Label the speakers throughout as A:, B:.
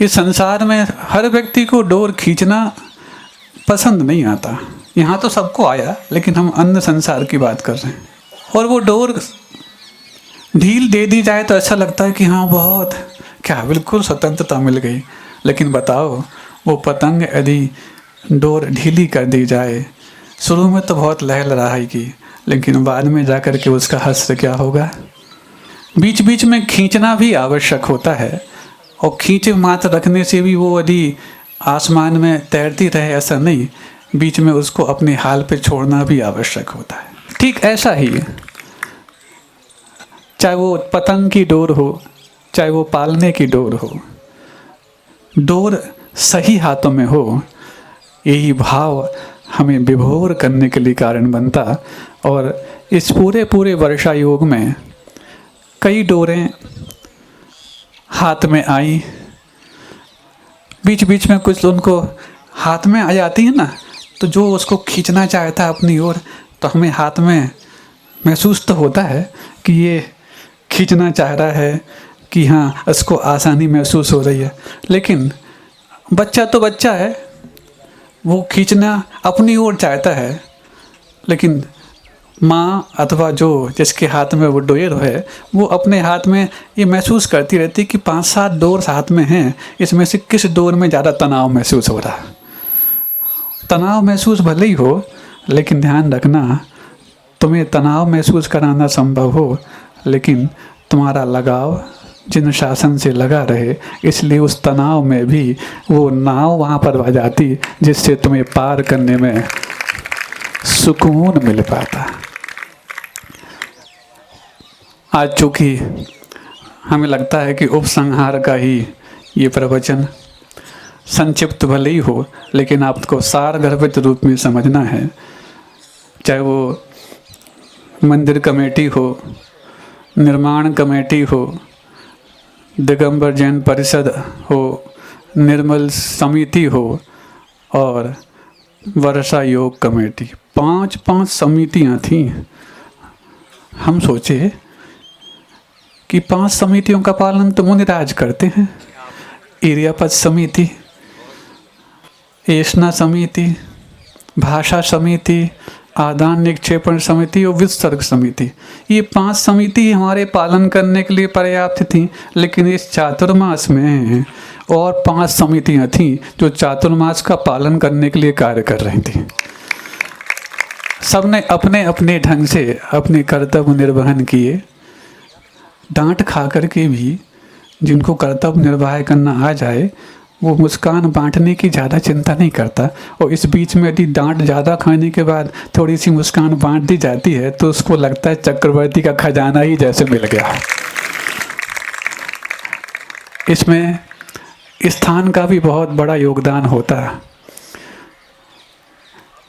A: इस संसार में हर व्यक्ति को डोर खींचना पसंद नहीं आता। यहाँ तो सबको आया, लेकिन हम अन्य संसार की बात कर रहे हैं। और वो डोर ढील दे दी जाए तो ऐसा लगता है कि हाँ बहुत क्या, बिल्कुल स्वतंत्रता मिल गई। लेकिन बताओ, वो पतंग यदि डोर ढीली कर दी जाए, शुरू में तो बहुत लहलहाएगी, लेकिन बाद में जाकर के उसका हश्र क्या होगा। बीच बीच में खींचना भी आवश्यक होता है, और खींचे मात्र रखने से भी वो यदि आसमान में तैरती रहे ऐसा नहीं, बीच में उसको अपने हाल पे छोड़ना भी आवश्यक होता है। ठीक ऐसा ही चाहे वो पतंग की डोर हो, चाहे वो पालने की डोर हो, डोर सही हाथों में हो, यही भाव हमें विभोर करने के लिए कारण बनता। और इस पूरे वर्षा योग में कई डोरें हाथ में आई, बीच बीच में कुछ उनको हाथ में आ जाती है ना, तो जो उसको खींचना चाहता है अपनी ओर, तो हमें हाथ में महसूस तो होता है कि ये खींचना चाह रहा है, कि हाँ उसको आसानी महसूस हो रही है। लेकिन बच्चा तो बच्चा है, वो खींचना अपनी ओर चाहता है, लेकिन माँ अथवा जो जिसके हाथ में वो डोर है, वो अपने हाथ में ये महसूस करती रहती कि 5-7 डोर हाथ में हैं, इसमें से किस डोर में ज़्यादा तनाव महसूस हो रहा है। तनाव महसूस भले ही हो, लेकिन ध्यान रखना, तुम्हें तनाव महसूस कराना संभव हो, लेकिन तुम्हारा लगाव जिन शासन से लगा रहे, इसलिए उस तनाव में भी वो नाव वहाँ पर आ जाती, जिससे तुम्हें पार करने में सुकून मिल पाता। आज चूँकि हमें लगता है कि उपसंहार का ही ये प्रवचन संक्षिप्त भले ही हो, लेकिन आपको सारगर्भित रूप में समझना है। चाहे वो मंदिर कमेटी हो, निर्माण कमेटी हो, दिगंबर जैन परिषद हो, निर्मल समिति हो, और वर्षा योग कमेटी, 5 समितियां थीं। हम सोचे कि 5 समितियों का पालन तो मुनिराज करते हैं। इरियापद समिति, एषणा समिति, भाषा समिति, आदान निक्षेपण समिति और विसर्ग समिति, ये 5 समिति हमारे पालन करने के लिए पर्याप्त थी। लेकिन इस चातुर्मास में और 5 समितियां थीं जो चातुर्मास का पालन करने के लिए कार्य कर रही थी। सबने अपने अपने ढंग से अपने कर्तव्य निर्वहन किए। डांट खा करके भी जिनको कर्तव्य निर्वाह करना आ जाए, वो मुस्कान बांटने की ज़्यादा चिंता नहीं करता। और इस बीच में यदि डांट ज़्यादा खाने के बाद थोड़ी सी मुस्कान बांट दी जाती है, तो उसको लगता है चक्रवर्ती का खजाना ही जैसे मिल गया। इसमें स्थान का भी बहुत बड़ा योगदान होता है।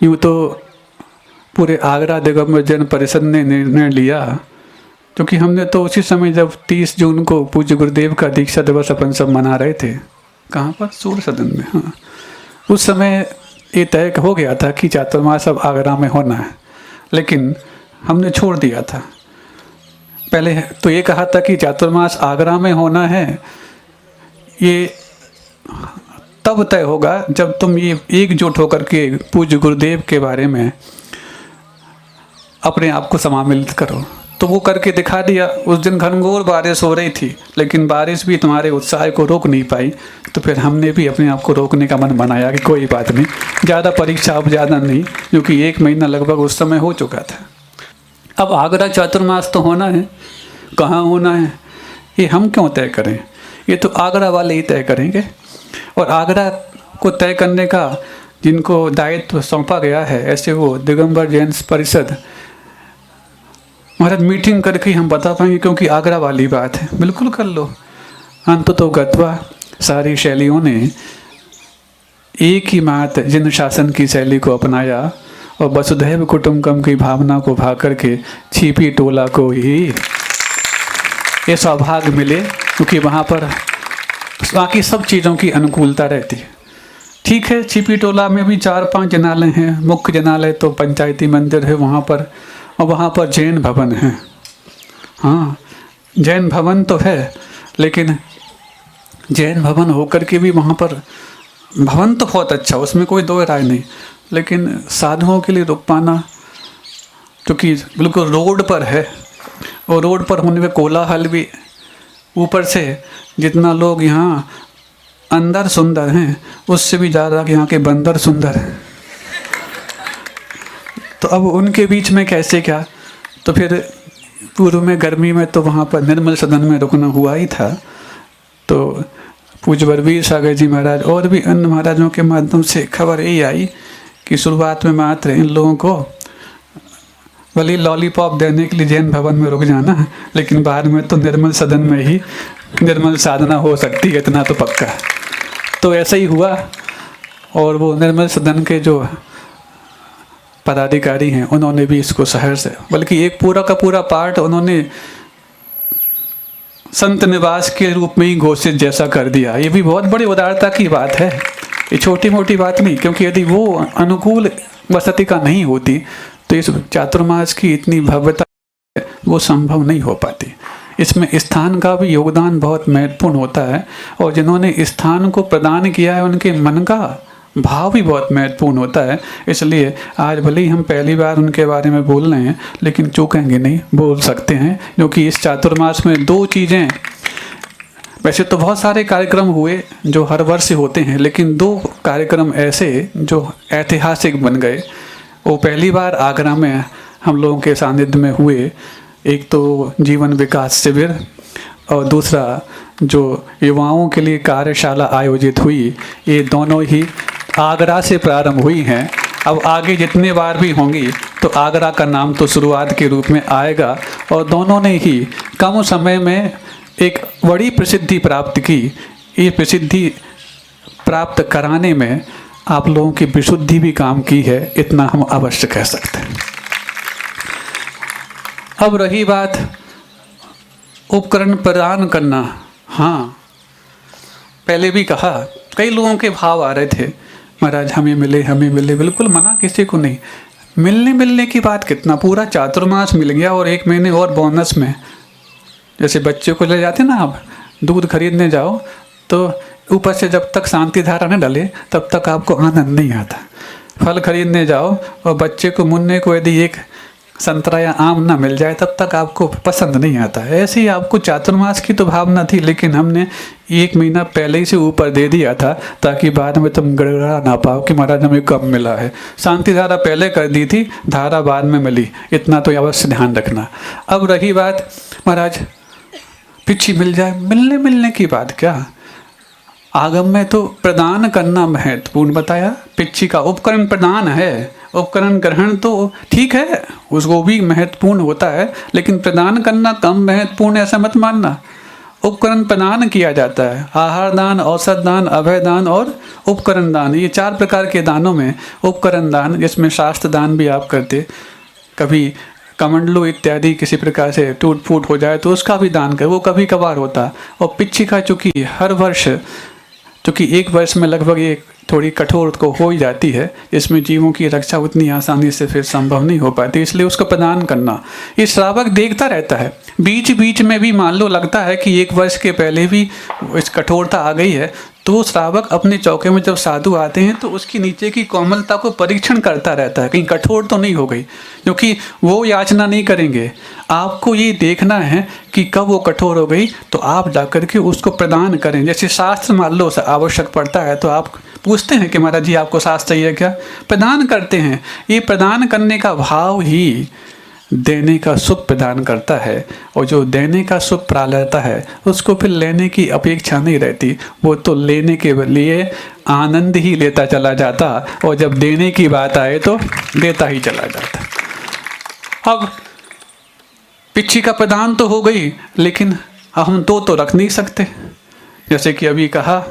A: यूँ तो पूरे आगरा दिगंबर जैन परिषद ने निर्णय लिया, क्योंकि हमने तो उसी समय जब 30 जून को पूज्य गुरुदेव का दीक्षा दिवस अपन सब मना रहे थे, कहाँ पर, सूर्य सदन में, हाँ, उस समय ये तय हो गया था कि चातुर्मास अब आगरा में होना है। लेकिन हमने छोड़ दिया था। पहले तो ये कहा था कि चातुर्मास आगरा में होना है, ये तब तय होगा जब तुम ये एकजुट होकर के पूज्य गुरुदेव के बारे में अपने आप को सम्मिलित करो। तो वो करके दिखा दिया। उस दिन घनघोर बारिश हो रही थी, लेकिन बारिश भी तुम्हारे उत्साह को रोक नहीं पाई। तो फिर हमने भी अपने आप को रोकने का मन बनाया कि कोई बात नहीं, ज़्यादा परीक्षा अब ज़्यादा नहीं, क्योंकि 1 महीना लगभग उस समय हो चुका था। अब आगरा चातुर्मास तो होना है, कहाँ होना है ये हम क्यों तय करें, ये तो आगरा वाले ही तय करेंगे। और आगरा को तय करने का जिनको दायित्व सौंपा गया है, ऐसे वो दिगंबर जैन परिषद, महाराज मीटिंग करके हम बता पाएंगे, क्योंकि आगरा वाली बात है। बिल्कुल कर लो। अंत तो गत्वा सारी शैलियों ने एक ही मात जिन शासन की शैली को अपनाया और वसुधैव कुटुंबकम की भावना को भा करके छिपी टोला को ही ये सौभाग्य मिले, क्योंकि वहाँ पर बाकी सब चीज़ों की अनुकूलता रहती है। ठीक है, छिपी टोला में भी 4-5 जनालय हैं। मुख्य जनालय तो पंचायती मंदिर है वहाँ पर, और वहाँ पर जैन भवन है। हाँ, जैन भवन तो है, लेकिन जैन भवन होकर के भी वहाँ पर भवन तो बहुत अच्छा, उसमें कोई दो राय नहीं, लेकिन साधुओं के लिए रुक पाना, क्योंकि बिल्कुल रोड पर है और रोड पर होने में कोलाहल भी, ऊपर से जितना लोग यहाँ अंदर सुंदर हैं उससे भी ज़्यादा यहाँ के बंदर सुंदर हैं, तो अब उनके बीच में कैसे क्या। तो फिर पूर्व में गर्मी में तो वहाँ पर निर्मल सदन में रुकना हुआ ही था। तो पूज्य बलवीर सागर जी महाराज और भी अन्य महाराजों के माध्यम से खबर यही आई कि शुरुआत में मात्र इन लोगों को भले लॉलीपॉप देने के लिए जैन भवन में रुक जाना, लेकिन बाद में तो निर्मल सदन में ही निर्मल साधना हो सकती है, इतना तो पक्का। तो ऐसा ही हुआ और वो निर्मल सदन के जो पदाधिकारी हैं उन्होंने भी इसको शहर से, बल्कि एक पूरा का पूरा पार्ट उन्होंने संत निवास के रूप में ही घोषित जैसा कर दिया। ये भी बहुत बड़ी उदारता की बात है, ये छोटी मोटी बात नहीं, क्योंकि यदि वो अनुकूल वसति का नहीं होती तो इस चातुर्मास की इतनी भव्यता वो संभव नहीं हो पाती। इसमें स्थान का भी योगदान बहुत महत्वपूर्ण होता है, और जिन्होंने स्थान को प्रदान किया है उनके मन का भाव भी बहुत महत्वपूर्ण होता है। इसलिए आज भले ही हम पहली बार उनके बारे में बोल रहे हैं, लेकिन चूकेंगे नहीं, बोल सकते हैं, क्योंकि इस चातुर्मास में दो चीज़ें, वैसे तो बहुत सारे कार्यक्रम हुए जो हर वर्ष होते हैं, लेकिन दो कार्यक्रम ऐसे जो ऐतिहासिक बन गए। वो पहली बार आगरा में हम लोगों के सानिध्य में हुए, एक तो जीवन विकास शिविर और दूसरा जो युवाओं के लिए कार्यशाला आयोजित हुई। ये दोनों ही आगरा से प्रारंभ हुई हैं। अब आगे जितने बार भी होंगी तो आगरा का नाम तो शुरुआत के रूप में आएगा, और दोनों ने ही कम समय में एक बड़ी प्रसिद्धि प्राप्त की। ये प्रसिद्धि प्राप्त कराने में आप लोगों की विशुद्धि भी काम की है, इतना हम अवश्य कह सकते हैं। अब रही बात उपकरण प्रदान करना, हाँ पहले भी कहा, कई लोगों के भाव आ रहे थे महाराज हमें मिले, बिल्कुल मना किसी को नहीं। मिलने की बात कितना, पूरा चातुर्मास मिल गया और 1 महीने और बोनस में। जैसे बच्चे को ले जाते ना आप दूध खरीदने जाओ, तो ऊपर से जब तक शांति धारा न डले तब तक आपको आनंद नहीं आता। फल खरीदने जाओ और बच्चे को मुन्ने को यदि एक संतरा या आम ना मिल जाए तब तक आपको पसंद नहीं आता। ऐसे ही आपको चातुर्मास की तो भावना थी, लेकिन हमने 1 महीना पहले ही से ऊपर दे दिया था ताकि बाद में तुम गड़गड़ा ना पाओ कि महाराज हमें कम मिला है। शांति धारा पहले कर दी थी, धारा बाद में मिली, इतना तो अवश्य ध्यान रखना। अब रही बात महाराज पिच्छी मिल जाए, मिलने की बात क्या, आगम में तो प्रदान करना महत्वपूर्ण बताया। पिच्छी का उपकरण प्रदान है, उपकरण ग्रहण तो ठीक है, उसको भी महत्वपूर्ण होता है, लेकिन प्रदान करना कम महत्वपूर्ण ऐसा मत मानना। उपकरण प्रदान किया जाता है, आहार दान, औषध दान, अभय दान और उपकरण दान, ये 4 प्रकार के दानों में उपकरण दान, जिसमें शास्त्र दान भी आप करते, कभी कमंडलू इत्यादि किसी प्रकार से टूट फूट हो जाए तो उसका भी दान कर, वो कभी कभार होता। और पिच्छी का चूँकि हर वर्ष, चूँकि 1 वर्ष में लगभग ये थोड़ी कठोर को हो ही जाती है, इसमें जीवों की रक्षा उतनी आसानी से फिर संभव नहीं हो पाती, इसलिए उसको प्रदान करना। ये श्रावक देखता रहता है, बीच बीच में भी मान लो लगता है कि 1 वर्ष के पहले भी इस कठोरता आ गई है, तो श्रावक अपने चौके में जब साधु आते हैं तो उसकी नीचे की कोमलता को परीक्षण करता रहता है, कहीं कठोर तो नहीं हो गई, क्योंकि वो याचना नहीं करेंगे। आपको ये देखना है कि कब वो कठोर हो गई तो आप जाकर के उसको प्रदान करें। जैसे शास्त्र मान लो आवश्यक पड़ता है तो आप पूछते हैं कि महाराज जी आपको शास्त्र चाहिए क्या, प्रदान करते हैं। ये प्रदान करने का भाव ही देने का सुख प्रदान करता है, और जो देने का सुख पा लेता है उसको फिर लेने की अपेक्षा नहीं रहती, वो तो लेने के लिए आनंद ही लेता चला जाता, और जब देने की बात आए तो देता ही चला जाता। अब पिच्छी का प्रदान तो हो गई, लेकिन हम तो रख नहीं सकते। जैसे कि अभी कहा,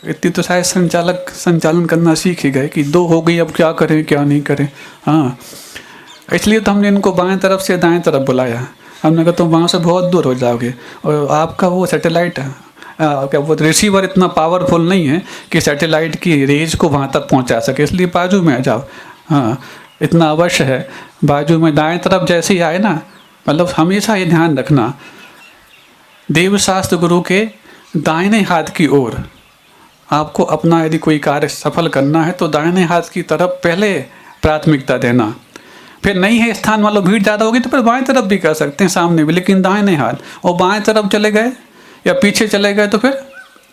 A: इतनी तो शायद संचालन करना सीख ही गए कि 2 हो गई, अब क्या करें क्या नहीं करें। हाँ, इसलिए तो हमने इनको बाएं तरफ से दाएं तरफ बुलाया। हमने कहा तुम वहाँ से बहुत दूर हो जाओगे, और आपका वो सैटेलाइट क्या वो रिसीवर इतना पावरफुल नहीं है कि सैटेलाइट की रेंज को वहाँ तक पहुँचा सके, इसलिए बाजू में आ जाओ। हाँ, इतना अवश्य है, बाजू में दाएं तरफ जैसे ही आए ना, मतलब हमेशा ये ध्यान रखना, देवशास्त्र गुरु के दाहिने हाथ की ओर आपको अपना यदि कोई कार्य सफल करना है तो दाहिने हाथ की तरफ पहले प्राथमिकता देना। फिर नहीं है स्थान, मान लो भीड़ ज़्यादा होगी तो फिर बाएं तरफ भी कर सकते हैं, सामने भी, लेकिन दाहिने हाथ। और बाएं तरफ चले गए या पीछे चले गए तो फिर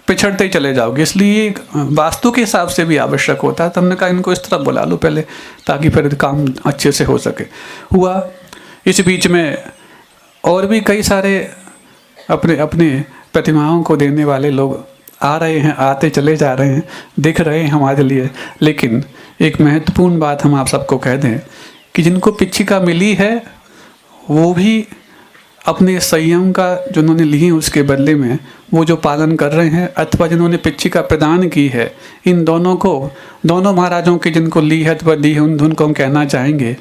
A: पिछड़ते ही चले जाओगे। इसलिए वास्तु के हिसाब से भी आवश्यक होता है। तो हमने कहा इनको इस तरफ बुला लो पहले, ताकि फिर काम अच्छे से हो सके। हुआ। इस बीच में और भी कई सारे अपने अपने प्रतिमाओं को देने वाले लोग आ रहे हैं, आते चले जा रहे हैं, दिख रहे हैं हमारे लिए। लेकिन एक महत्वपूर्ण बात हम आप सबको कह दें कि जिनको पिच्छिका मिली है वो भी अपने संयम का जो उन्होंने लिए उसके बदले में वो जो पालन कर रहे हैं, अथवा जिन्होंने पिच्छिका प्रदान की है, इन दोनों को, दोनों महाराजों की जिनको ली है अथवा दी है, उन को हम कहना चाहेंगे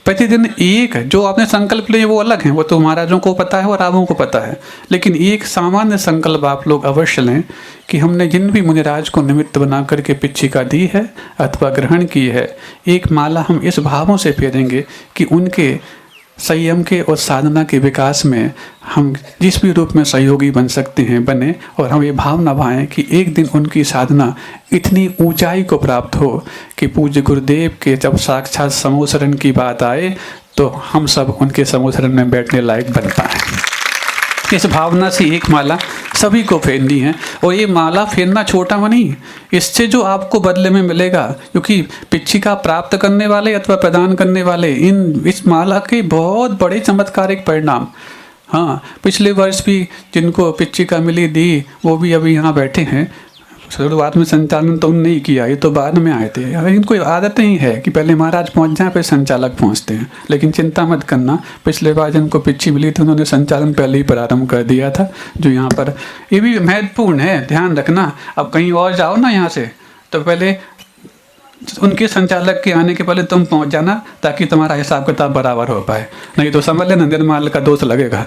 A: प्रतिदिन एक जो आपने संकल्प लिए वो अलग हैं, वो तो महाराजों को पता है और आपको को पता है। लेकिन एक सामान्य संकल्प आप लोग अवश्य लें कि हमने जिन भी मुनिराज को निमित्त बना करके पिच्छिका दी है अथवा ग्रहण की है, एक माला हम इस भावों से फेरेंगे कि उनके संयम के और साधना के विकास में हम जिस भी रूप में सहयोगी बन सकते हैं बने, और हम ये भावना भाएं कि एक दिन उनकी साधना इतनी ऊंचाई को प्राप्त हो कि पूज्य गुरुदेव के जब साक्षात समूह की बात आए तो हम सब उनके समूह में बैठने लायक बन पाएँ। इस भावना से एक माला सभी को फेरनी है। और ये माला फेरना छोटा नहीं, इससे जो आपको बदले में मिलेगा, क्योंकि पिच्छिका प्राप्त करने वाले अथवा प्रदान करने वाले इस माला के बहुत बड़े चमत्कारिक परिणाम। हाँ, पिछले वर्ष भी जिनको पिच्छिका मिली दी वो भी अभी यहाँ बैठे हैं। शुरुआत में संचालन तो उन्होंने ही किया, ये तो बाद में आए थे। इनको आदत ही है कि पहले महाराज पहुँच जाए फिर संचालक पहुँचते हैं। लेकिन चिंता मत करना, पिछले बार जिनको पिच्छी मिली थी उन्होंने संचालन पहले ही प्रारंभ कर दिया था। जो यहाँ पर ये भी महत्वपूर्ण है, ध्यान रखना। अब कहीं और जाओ ना यहाँ से तो पहले उनके संचालक के आने के पहले तुम पहुँच जाना, ताकि तुम्हारा हिसाब किताब बराबर हो पाए, नहीं तो समझ लेना निर्माल का दोष लगेगा।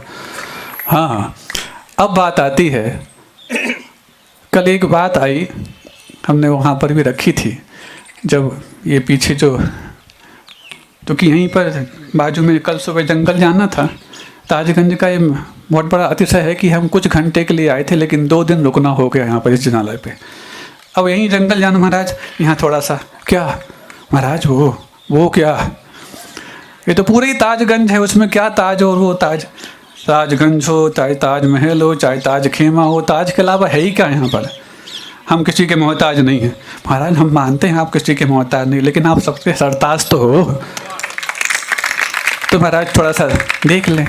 A: हाँ, अब बात आती है, कल एक बात आई, हमने वहाँ पर भी रखी थी। जब ये पीछे जो कि यहीं पर बाजू में कल सुबह जंगल जाना था, ताजगंज का ये बहुत बड़ा अतिशय है कि हम कुछ घंटे के लिए आए थे लेकिन 2 दिन रुकना हो गया यहाँ पर इस जिनालय पे। अब यहीं जंगल जाना महाराज, यहाँ थोड़ा सा क्या महाराज वो क्या, ये तो पूरा ही ताजगंज है, उसमें क्या ताज और वो ताज। ताजगंज हो चाहे ताजमहल हो चाहे ताज खेमा हो, ताज के अलावा है ही क्या यहाँ पर। हम किसी के मोहताज नहीं हैं महाराज, हम मानते हैं आप किसी के मोहताज नहीं, लेकिन आप सबके सरताज तो हो। तो महाराज थोड़ा सा देख लें।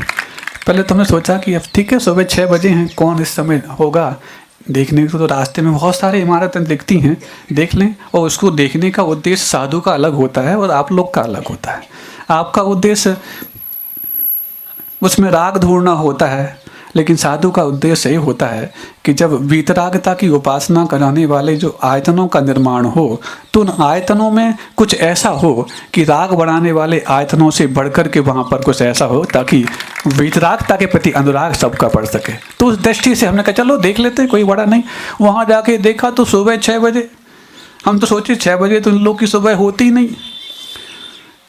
A: पहले तो हमने सोचा कि अब ठीक है सुबह 6 बजे हैं, कौन इस समय होगा देखने को, तो रास्ते में बहुत सारी इमारतें दिखती हैं, देख लें। और उसको देखने का उद्देश्य साधु का अलग होता है और आप लोग का अलग होता है। आपका उद्देश्य उसमें राग ढूंढना होता है, लेकिन साधु का उद्देश्य ये होता है कि जब वीतरागता की उपासना कराने वाले जो आयतनों का निर्माण हो, तो उन आयतनों में कुछ ऐसा हो कि राग बढ़ाने वाले आयतनों से बढ़कर के वहाँ पर कुछ ऐसा हो ताकि वीतरागता के प्रति अनुराग सबका बढ़ सके। तो उस दृष्टि से हमने कहा चलो देख लेते हैं, कोई बड़ा नहीं। वहाँ जाके देखा तो सुबह 6 बजे, हम तो सोचे 6 बजे तो इन लोग की सुबह होती ही नहीं,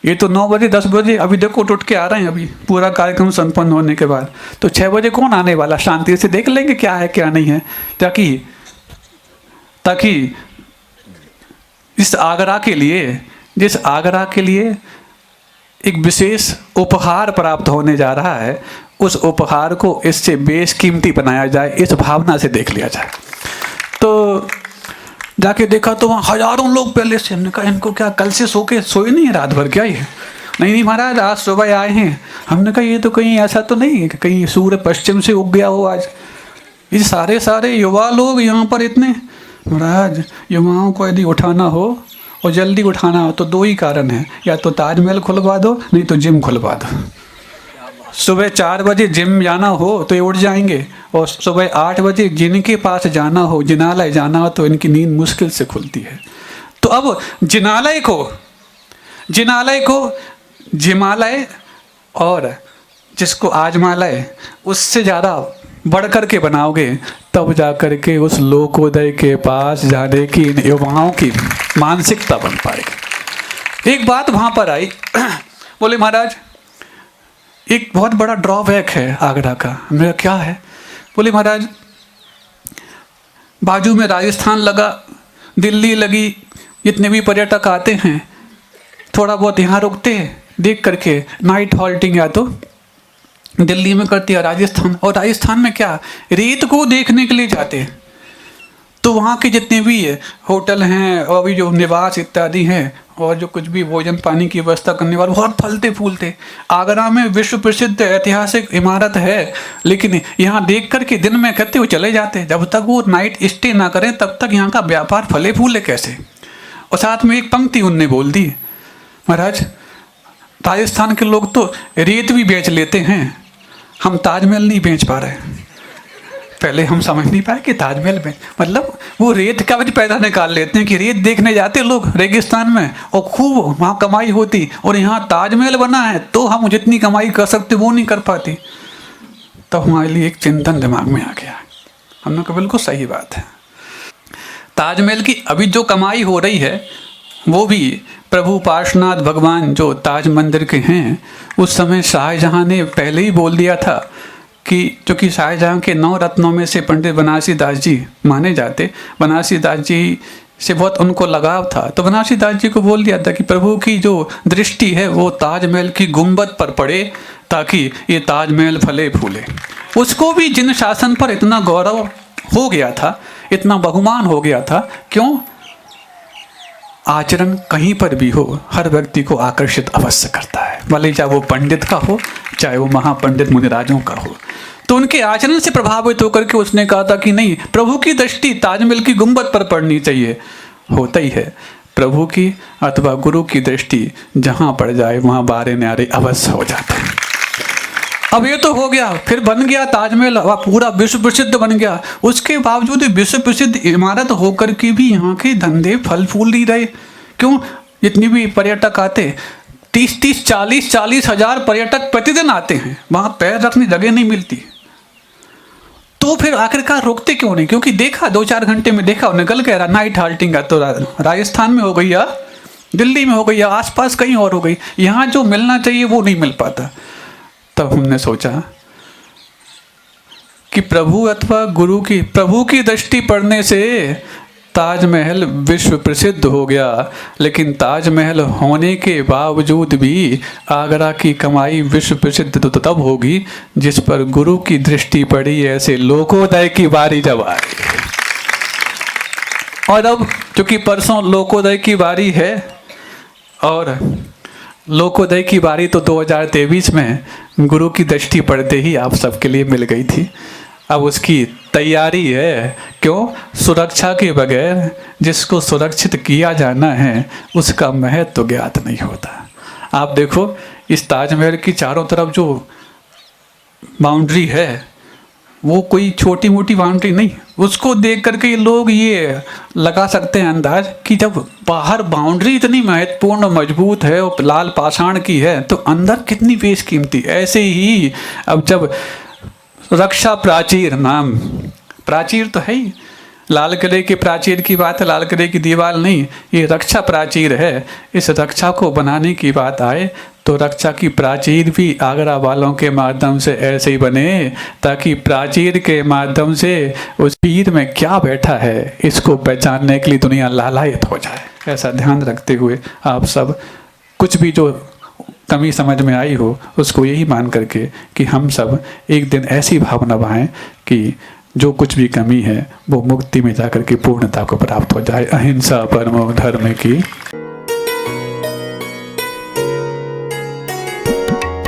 A: ये तो 9 बजे 10 बजे अभी देखो उठ के आ रहे हैं, अभी पूरा कार्यक्रम संपन्न होने के बाद। तो 6 बजे कौन आने वाला, शांति से देख लेंगे क्या है क्या नहीं है, ताकि जिस आगरा के लिए एक विशेष उपहार प्राप्त होने जा रहा है, उस उपहार को इससे बेशकीमती बनाया जाए, इस भावना से देख लिया जाए। तो जाके देखा तो वहाँ हजारों लोग पहले से। हमने कहा इनको क्या कल से सोए नहीं है रात भर क्या ये? नहीं महाराज आज सुबह आए हैं। हमने कहा ये तो कहीं ऐसा तो नहीं है कि कहीं सूर्य पश्चिम से उग गया हो आज। ये सारे युवा लोग यहाँ पर इतने। महाराज युवाओं को यदि उठाना हो और जल्दी उठाना हो तो 2 ही कारण है, या तो ताजमहल खुलवा दो नहीं तो जिम खुलवा दो। सुबह 4 बजे जिम जाना हो तो ये उठ जाएंगे, और सुबह 8 बजे जिनके पास जाना हो, जिनालय जाना हो, तो इनकी नींद मुश्किल से खुलती है। तो अब जिनालय को जिमालय और जिसको आजमालय उससे ज़्यादा बढ़ कर के बनाओगे, तब जा कर के उस लोकोदय के पास जाने की इन युवाओं की मानसिकता बन पाएगी। एक बात वहाँ पर आई, बोले महाराज एक बहुत बड़ा ड्रॉबैक है आगरा का। मेरा क्या है? बोले महाराज बाजू में राजस्थान लगा, दिल्ली लगी, जितने भी पर्यटक आते हैं थोड़ा बहुत यहाँ रुकते हैं, देख करके नाइट हॉल्टिंग या तो दिल्ली में करती है राजस्थान, और राजस्थान में क्या रेत को देखने के लिए जाते हैं। तो वहाँ के जितने भी होटल हैं और भी जो निवास इत्यादि हैं और जो कुछ भी भोजन पानी की व्यवस्था करने वाले बहुत फलते फूलते। आगरा में विश्व प्रसिद्ध ऐतिहासिक इमारत है, लेकिन यहाँ देख करके दिन में कहते हुए चले जाते, जब तक वो नाइट स्टे ना करें तब तक यहाँ का व्यापार फले फूले कैसे। और साथ में एक पंक्ति उनने बोल दी, महाराज राजस्थान के लोग तो रेत भी बेच लेते हैं, हम ताजमहल नहीं बेच पा रहे। पहले हम समझ नहीं पाए कि ताजमहल में मतलब वो रेत का भी पैदा निकाल लेते हैं कि रेत देखने जाते लोग रेगिस्तान में और खूब वहाँ कमाई होती, और यहाँ ताजमहल बना है तो हम जितनी कमाई कर सकते वो नहीं कर पाती। तो हमारे लिए एक चिंतन दिमाग में आ गया, हमने कहा बिल्कुल सही बात है। ताजमहल की अभी जो कमाई हो रही है वो भी प्रभु पार्श्वनाथ भगवान जो ताज मंदिर के हैं, उस समय शाहजहाँ ने पहले ही बोल दिया था कि चूँकि शाहजहाँ के 9 रत्नों में से पंडित बनारसी दास जी माने जाते, बनारसी दास जी से बहुत उनको लगाव था, तो बनारसी दास जी को बोल दिया था कि प्रभु की जो दृष्टि है वो ताजमहल की गुंबद पर पड़े ताकि ये ताजमहल फले फूले। उसको भी जिन शासन पर इतना गौरव हो गया था, इतना बहुमान हो गया था, क्यों? आचरण कहीं पर भी हो हर व्यक्ति को आकर्षित अवश्य करता है, भले चाहे वो पंडित का हो चाहे वो महापंडित मुनिराजों का हो। तो उनके आचरण से प्रभावित होकर के उसने कहा था कि नहीं, प्रभु की दृष्टि ताजमहल की गुंबद पर पड़नी चाहिए। होता ही है, प्रभु की अथवा गुरु की दृष्टि जहाँ पड़ जाए वहाँ बारे न्यारे अवश्य हो जाते हैं। अब ये तो हो गया, फिर बन गया ताजमहल, पूरा विश्व प्रसिद्ध बन गया। उसके बावजूद विश्व प्रसिद्ध इमारत होकर के भी यहाँ के धंधे फल फूल नहीं रहे। क्यों? जितने भी पर्यटक आते 30-30, 40-40 हजार पर्यटक प्रतिदिन आते हैं, वहाँ पैर रखने जगह नहीं मिलती। तो फिर आखिरकार रोकते क्यों नहीं? क्योंकि देखा 2-4 घंटे में देखा निकल गया नाइट हाल्टिंग का, तो राजस्थान में हो गई या दिल्ली में हो गई या आसपास कहीं और हो गई, यहाँ जो मिलना चाहिए वो नहीं मिल पाता। तब हमने सोचा कि प्रभु अथवा गुरु की प्रभु की दृष्टि पड़ने से ताजमहल विश्व प्रसिद्ध हो गया, लेकिन ताजमहल होने के बावजूद भी आगरा की कमाई विश्व प्रसिद्ध तो तब होगी जिस पर गुरु की दृष्टि पड़ी। ऐसे लोकोदय की बारी जब आई, और अब चूंकि परसों लोकोदय की बारी है, और लोकोदय की बारी तो 2023 में गुरु की दृष्टि पड़ते ही आप सबके लिए मिल गई थी। अब उसकी तैयारी है। क्यों? सुरक्षा के बगैर जिसको सुरक्षित किया जाना है उसका महत्व तो ज्ञात नहीं होता। आप देखो इस ताजमहल की चारों तरफ जो बाउंड्री है वो कोई छोटी मोटी बाउंड्री नहीं। उसको देख करके लोग ये लगा सकते हैं अंदाज कि जब बाहर बाउंड्री इतनी महत्वपूर्ण मजबूत है और लाल पाषाण की है तो अंदर कितनी बेशकीमती। ऐसे ही अब जब रक्षा प्राचीर, नाम प्राचीर तो है ही, लाल किले के प्राचीर की बात है, लाल किले की दीवार नहीं, ये रक्षा प्राचीर है। इस रक्षा को बनाने की बात आए तो रक्षा की प्राचीर भी आगरा वालों के माध्यम से ऐसे ही बने ताकि प्राचीर के माध्यम से उस पीर में क्या बैठा है इसको पहचानने के लिए दुनिया लालायित हो जाए। ऐसा ध्यान रखते हुए आप सब कुछ भी जो कमी समझ में आई हो उसको यही मान करके कि हम सब एक दिन ऐसी भावना बनाएं कि जो कुछ भी कमी है वो मुक्ति में जाकर के पूर्णता को प्राप्त हो जाए। अहिंसा परमो धर्म की